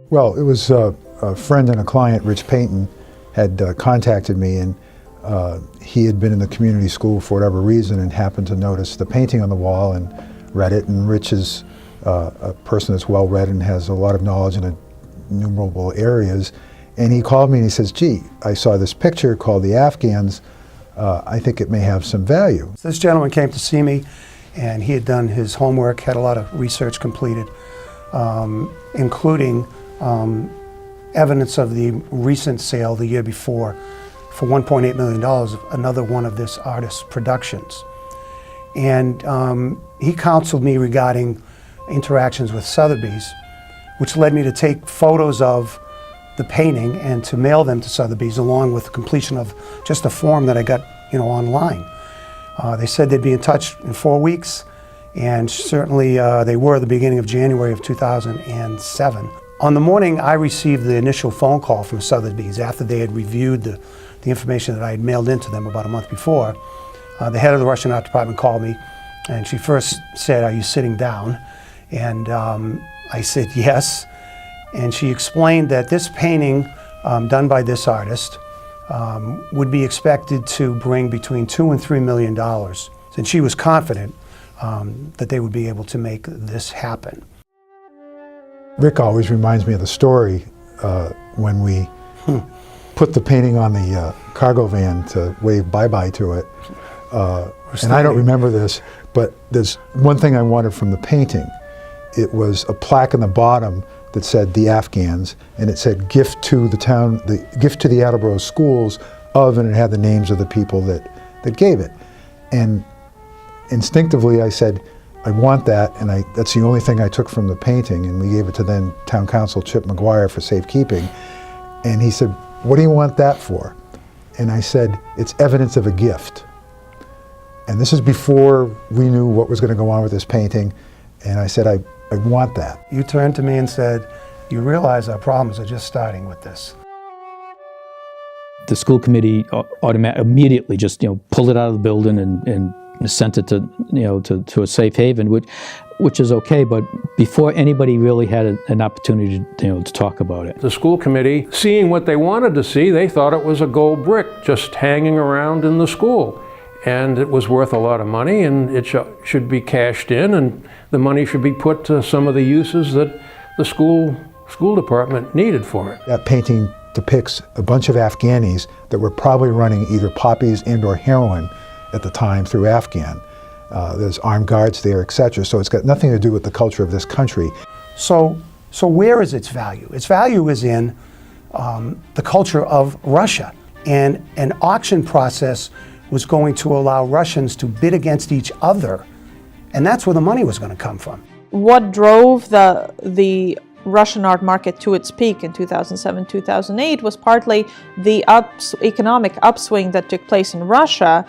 Well, it was a friend and a client, Rich Payton, had contacted me, and he had been in the community school for whatever reason and happened to notice the painting on the wall and read it. And Rich is a person that's well read and has a lot of knowledge in innumerable areas. And he called me and he says, gee, I saw this picture called the Afghans. I think it may have some value. This gentleman came to see me, and he had done his homework, had a lot of research completed, including evidence of the recent sale the year before for $1.8 million of another one of this artist's productions. And he counseled me regarding interactions with Sotheby's, which led me to take photos of the painting and to mail them to Sotheby's, along with the completion of just a form that I got, online. They said they'd be in touch in 4 weeks, and certainly they were at the beginning of January of 2007. On the morning I received the initial phone call from Sotheby's after they had reviewed the information that I had mailed into them about a month before. The head of the Russian art department called me, and she first said, "Are you sitting down?" And I said, "Yes." And she explained that this painting done by this artist would be expected to bring between $2 and $3 million. And she was confident that they would be able to make this happen. Rick always reminds me of the story when we put the painting on the cargo van to wave bye-bye to it. And I don't remember this, but there's one thing I wanted from the painting. It was a plaque in the bottom that said the Afghans, and it said gift to the town, the gift to the Attleboro schools of, and it had the names of the people that gave it. And instinctively I said, I want that, and that's the only thing I took from the painting, and we gave it to then town council Chip McGuire for safekeeping. And he said, what do you want that for? And I said, it's evidence of a gift. And this is before we knew what was going to go on with this painting, and I said, I want that. You turned to me and said, you realize our problems are just starting with this. The school committee immediately just pulled it out of the building and sent it to a safe haven, which is okay, but before anybody really had an opportunity to talk about it. The school committee, seeing what they wanted to see, they thought it was a gold brick just hanging around in the school. And it was worth a lot of money, and it should be cashed in, and the money should be put to some of the uses that the school department needed for it. That painting depicts a bunch of Afghanis that were probably running either poppies and or heroin at the time through Afghan. There's armed guards there, etc. So it's got nothing to do with the culture of this country. So where is its value? Its value is in the culture of Russia, and an auction process was going to allow Russians to bid against each other, and that's where the money was going to come from. What drove the Russian art market to its peak in 2007-2008 was partly the economic upswing that took place in Russia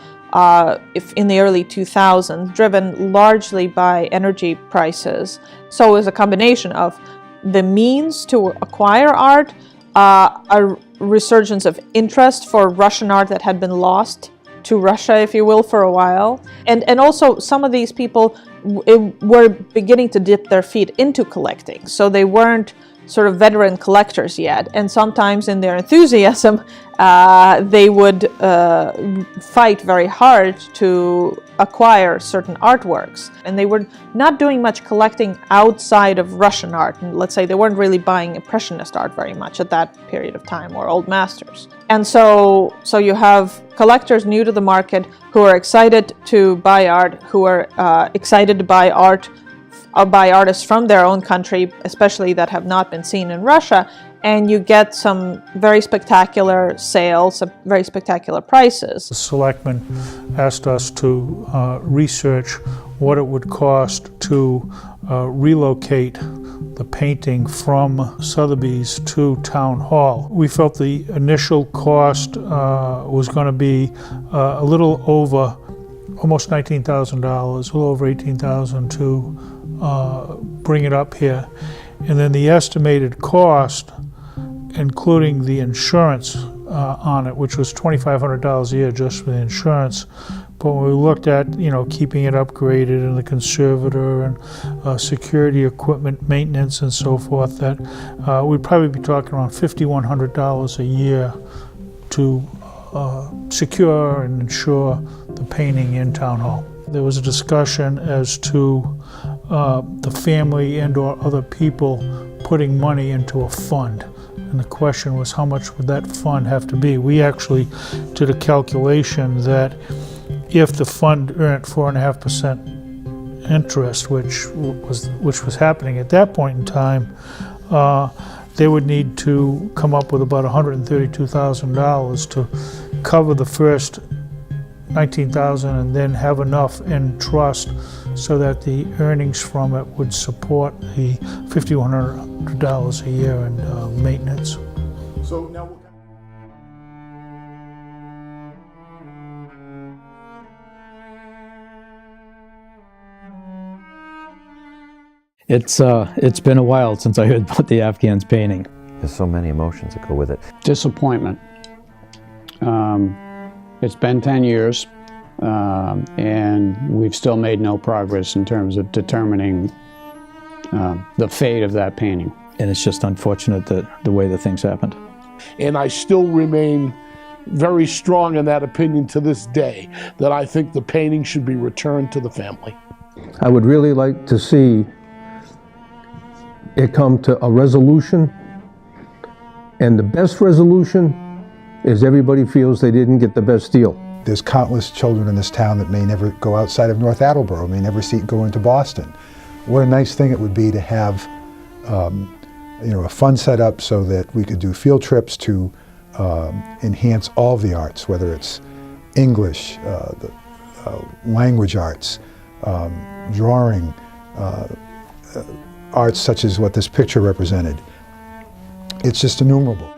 in the early 2000s, driven largely by energy prices. So it was a combination of the means to acquire art, a resurgence of interest for Russian art that had been lost to Russia, if you will, for a while. And also some of these people were beginning to dip their feet into collecting. So they weren't sort of veteran collectors yet. And sometimes in their enthusiasm, they would fight very hard to acquire certain artworks. And they were not doing much collecting outside of Russian art. And let's say they weren't really buying Impressionist art very much at that period of time, or old masters. And so you have collectors new to the market who are excited to buy art, who are excited to buy art by artists from their own country, especially that have not been seen in Russia, and you get some very spectacular sales, very spectacular prices. The selectmen asked us to research what it would cost to relocate the painting from Sotheby's to Town Hall. We felt the initial cost was going to be a little over, almost $19,000, a little over $18,000 to bring it up here. And then the estimated cost, including the insurance on it, which was $2,500 a year just for the insurance, But when we looked at, you know, keeping it upgraded and the conservator and security equipment maintenance and so forth, that we'd probably be talking around $5,100 a year to secure and ensure the painting in Town Hall. There was a discussion as to the family and or other people putting money into a fund. And the question was, how much would that fund have to be? We actually did a calculation that if the fund earned 4.5% interest, which was happening at that point in time, they would need to come up with about $132,000 to cover the first $19,000 and then have enough in trust so that the earnings from it would support the $5,100 a year in maintenance. So now. It's been a while since I heard about the Afghans painting. There's so many emotions that go with it. Disappointment. It's been 10 years, and we've still made no progress in terms of determining the fate of that painting. And it's just unfortunate that the way that things happened. And I still remain very strong in that opinion to this day, that I think the painting should be returned to the family. I would really like to see it come to a resolution, and the best resolution is everybody feels they didn't get the best deal. There's countless children in this town that may never go outside of North Attleboro, may never see it go into Boston. What a nice thing it would be to have a fund set up so that we could do field trips to enhance all of the arts, whether it's English, language arts, drawing, arts such as what this picture represented. It's just innumerable.